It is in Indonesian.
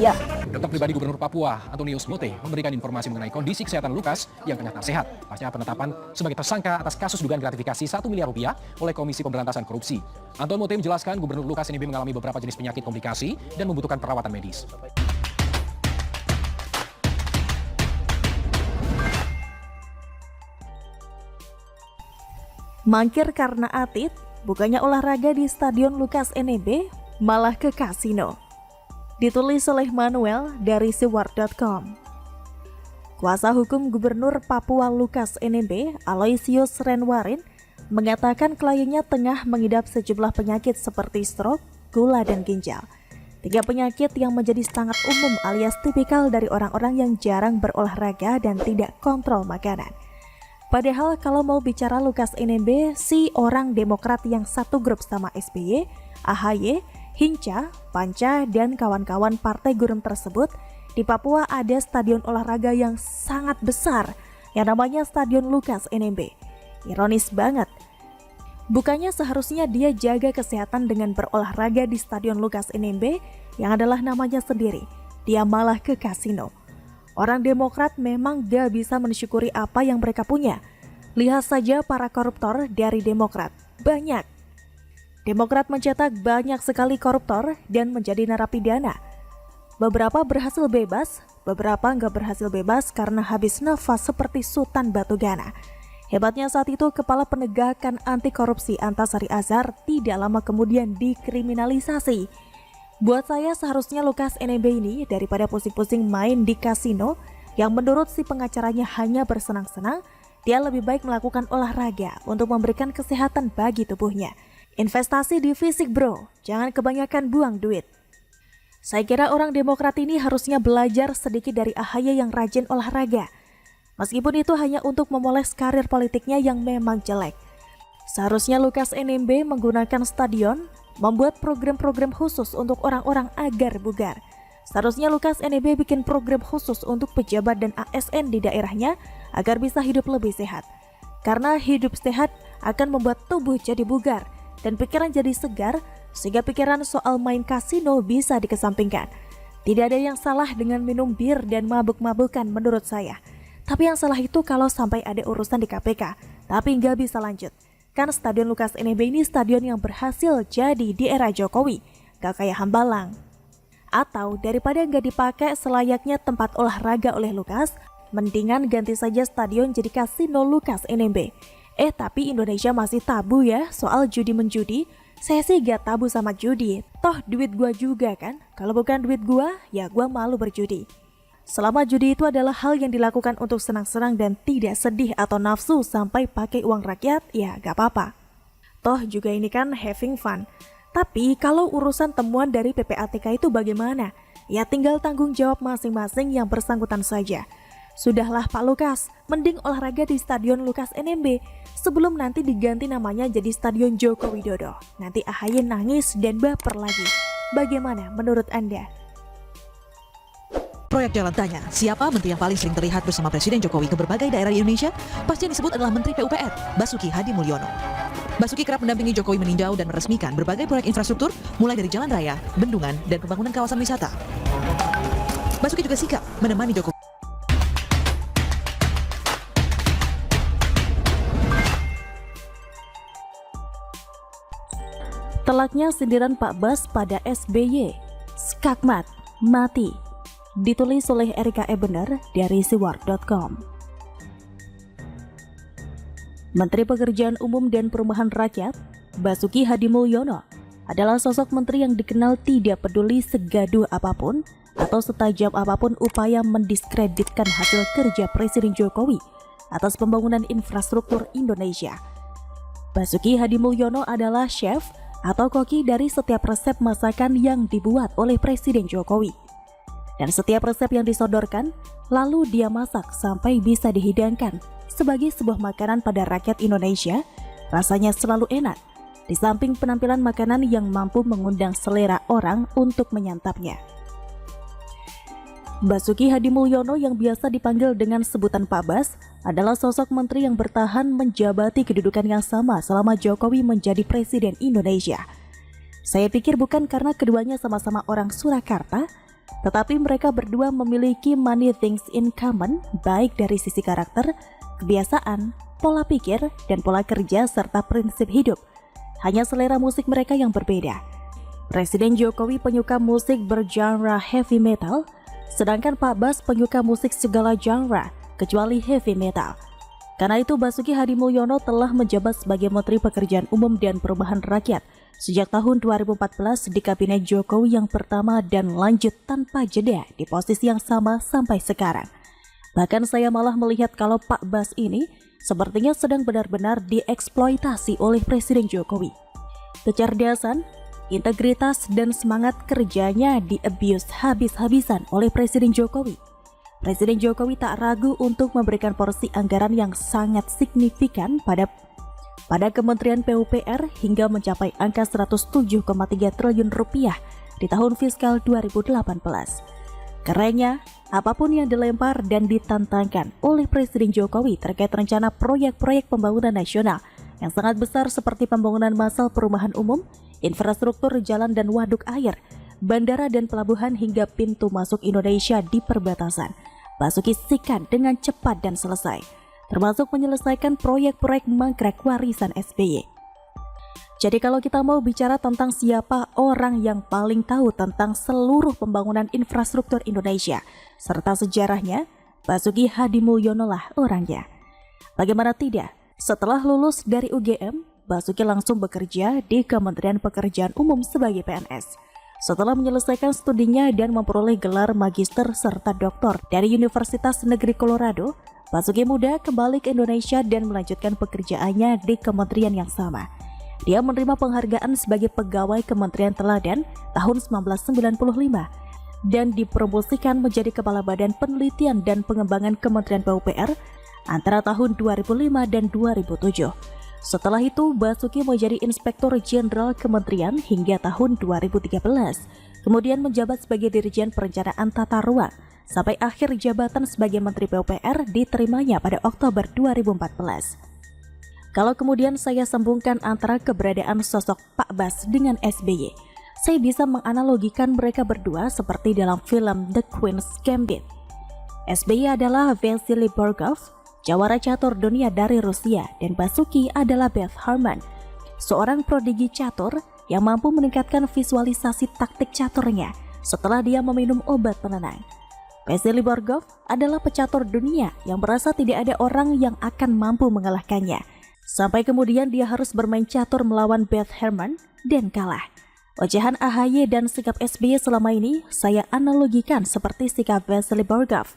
Rupiah. Dokter pribadi Gubernur Papua, Antonius Mote, memberikan informasi mengenai kondisi kesehatan Lukas yang ternyata sehat pasca penetapan sebagai tersangka atas kasus dugaan gratifikasi 1 miliar rupiah oleh Komisi Pemberantasan Korupsi. Anton Mote menjelaskan Gubernur Lukas NMB mengalami beberapa jenis penyakit komplikasi dan membutuhkan perawatan medis. Mangkir karena atlet, bukannya olahraga di Stadion Lukas NMB, malah ke kasino. Ditulis oleh Manuel dari siwar.com. Kuasa hukum Gubernur Papua Lukas NMB, Aloysius Renwarin, mengatakan kliennya tengah mengidap sejumlah penyakit seperti stroke, gula, dan ginjal. 3 penyakit yang menjadi sangat umum alias tipikal dari orang-orang yang jarang berolahraga dan tidak kontrol makanan. Padahal kalau mau bicara Lukas NMB, si orang Demokrat yang satu grup sama SBY, AHY, Hinca, Panca, dan kawan-kawan partai gurem tersebut, di Papua ada stadion olahraga yang sangat besar yang namanya Stadion Lukas NMB. Ironis banget. Bukannya seharusnya dia jaga kesehatan dengan berolahraga di Stadion Lukas NMB yang adalah namanya sendiri. Dia malah ke kasino. Orang Demokrat memang gak bisa mensyukuri apa yang mereka punya. Lihat saja para koruptor dari Demokrat. Banyak. Demokrat mencetak banyak sekali koruptor dan menjadi narapidana. Beberapa berhasil bebas, beberapa nggak berhasil bebas karena habis nafas seperti Sultan Batugana. Hebatnya saat itu Kepala Penegakan Anti Korupsi Antasari Azhar tidak lama kemudian dikriminalisasi. Buat saya seharusnya Lukas NMB ini daripada pusing-pusing main di kasino yang menurut si pengacaranya hanya bersenang-senang, dia lebih baik melakukan olahraga untuk memberikan kesehatan bagi tubuhnya. Investasi di fisik bro, jangan kebanyakan buang duit. Saya kira orang Demokrat ini harusnya belajar sedikit dari AHY yang rajin olahraga. Meskipun itu hanya untuk memoles karir politiknya yang memang jelek. Seharusnya Lukas NMB menggunakan stadion membuat program-program khusus untuk orang-orang agar bugar. Seharusnya Lukas NMB bikin program khusus untuk pejabat dan ASN di daerahnya agar bisa hidup lebih sehat. Karena hidup sehat akan membuat tubuh jadi bugar dan pikiran jadi segar, sehingga pikiran soal main kasino bisa dikesampingkan. Tidak ada yang salah dengan minum bir dan mabuk-mabukan menurut saya. Tapi yang salah itu kalau sampai ada urusan di KPK, tapi nggak bisa lanjut. Kan Stadion Lukas NMB ini stadion yang berhasil jadi di era Jokowi, gak kayak Hambalang. Atau daripada nggak dipakai selayaknya tempat olahraga oleh Lukas, mendingan ganti saja stadion jadi kasino Lukas NMB. Tapi Indonesia masih tabu ya soal judi-menjudi. Saya sih gak tabu sama judi, toh duit gua juga kan. Kalau bukan duit gua, ya gua malu berjudi. Selama judi itu adalah hal yang dilakukan untuk senang-senang dan tidak sedih atau nafsu sampai pakai uang rakyat, ya gak apa-apa. Toh juga ini kan having fun. Tapi kalau urusan temuan dari PPATK itu bagaimana? Ya tinggal tanggung jawab masing-masing yang bersangkutan saja. Sudahlah Pak Lukas, mending olahraga di Stadion Lukas NMB sebelum nanti diganti namanya jadi Stadion Joko Widodo. Nanti AHY nangis dan baper lagi. Bagaimana menurut Anda? Proyek Jalan Tanya, siapa menteri yang paling sering terlihat bersama Presiden Jokowi ke berbagai daerah di Indonesia? Pasti yang disebut adalah Menteri PUPR, Basuki Hadi Mulyono. Basuki kerap mendampingi Jokowi meninjau dan meresmikan berbagai proyek infrastruktur, mulai dari jalan raya, bendungan, dan pembangunan kawasan wisata. Basuki juga sikap menemani Jokowi. Telaknya sindiran Pak Bas pada SBY, skakmat, mati. Ditulis oleh Erika Ebener dari siwar.com. Menteri Pekerjaan Umum dan Perumahan Rakyat, Basuki Hadi Mulyono, adalah sosok menteri yang dikenal tidak peduli segaduh apapun atau setajam apapun upaya mendiskreditkan hasil kerja Presiden Jokowi atas pembangunan infrastruktur Indonesia. Basuki Hadi Mulyono adalah chef atau koki dari setiap resep masakan yang dibuat oleh Presiden Jokowi. Dan setiap resep yang disodorkan, lalu dia masak sampai bisa dihidangkan sebagai sebuah makanan pada rakyat Indonesia, rasanya selalu enak. Di samping penampilan makanan yang mampu mengundang selera orang untuk menyantapnya. Basuki Hadi Mulyono yang biasa dipanggil dengan sebutan Pak Bas adalah sosok menteri yang bertahan menjabati kedudukan yang sama selama Jokowi menjadi Presiden Indonesia. Saya pikir bukan karena keduanya sama-sama orang Surakarta, Tetapi mereka berdua memiliki many things in common, baik dari sisi karakter, kebiasaan, pola pikir, dan pola kerja serta prinsip hidup. Hanya selera musik mereka yang berbeda. Presiden Jokowi penyuka musik bergenre heavy metal, sedangkan Pak Bas penyuka musik segala genre, kecuali heavy metal. Karena itu Basuki Hadimulyono telah menjabat sebagai Menteri Pekerjaan Umum dan Perumahan Rakyat sejak tahun 2014 di Kabinet Jokowi yang pertama dan lanjut tanpa jeda di posisi yang sama sampai sekarang. Bahkan saya malah melihat kalau Pak Bas ini sepertinya sedang benar-benar dieksploitasi oleh Presiden Jokowi. Kecerdasan, integritas, dan semangat kerjanya di-abuse habis-habisan oleh Presiden Jokowi. Presiden Jokowi tak ragu untuk memberikan porsi anggaran yang sangat signifikan pada Kementerian PUPR hingga mencapai angka 107,3 triliun rupiah di tahun fiskal 2018. Kerennya, apapun yang dilempar dan ditantangkan oleh Presiden Jokowi terkait rencana proyek-proyek pembangunan nasional yang sangat besar seperti pembangunan massal perumahan umum, infrastruktur jalan dan waduk air, bandara dan pelabuhan hingga pintu masuk Indonesia di perbatasan, Basuki sikat dengan cepat dan selesai, termasuk menyelesaikan proyek-proyek mangkrak warisan SBY. Jadi kalau kita mau bicara tentang siapa orang yang paling tahu tentang seluruh pembangunan infrastruktur Indonesia serta sejarahnya, Basuki Hadimulyono lah orangnya. Bagaimana tidak, setelah lulus dari UGM, Basuki langsung bekerja di Kementerian Pekerjaan Umum sebagai PNS. Setelah menyelesaikan studinya dan memperoleh gelar magister serta doktor dari Universitas Negeri Colorado, Basuki muda kembali ke Indonesia dan melanjutkan pekerjaannya di kementerian yang sama. Dia menerima penghargaan sebagai pegawai Kementerian Teladan tahun 1995 dan dipromosikan menjadi Kepala Badan Penelitian dan Pengembangan Kementerian PUPR antara tahun 2005 dan 2007. Setelah itu, Basuki menjadi Inspektur Jenderal Kementerian hingga tahun 2013, kemudian menjabat sebagai Dirjen Perencanaan Tata Ruang, sampai akhir jabatan sebagai Menteri PUPR diterimanya pada Oktober 2014. Kalau kemudian saya sambungkan antara keberadaan sosok Pak Bas dengan SBY, saya bisa menganalogikan mereka berdua seperti dalam film The Queen's Gambit. SBY adalah Vasily Borgov, jawara catur dunia dari Rusia, dan Basuki adalah Beth Harmon, seorang prodigi catur yang mampu meningkatkan visualisasi taktik caturnya setelah dia meminum obat penenang. Vasily Borgov adalah pecatur dunia yang merasa tidak ada orang yang akan mampu mengalahkannya, sampai kemudian dia harus bermain catur melawan Beth Harmon dan kalah. Ocehan AHY dan sikap SBY selama ini saya analogikan seperti sikap Vasily Borgov.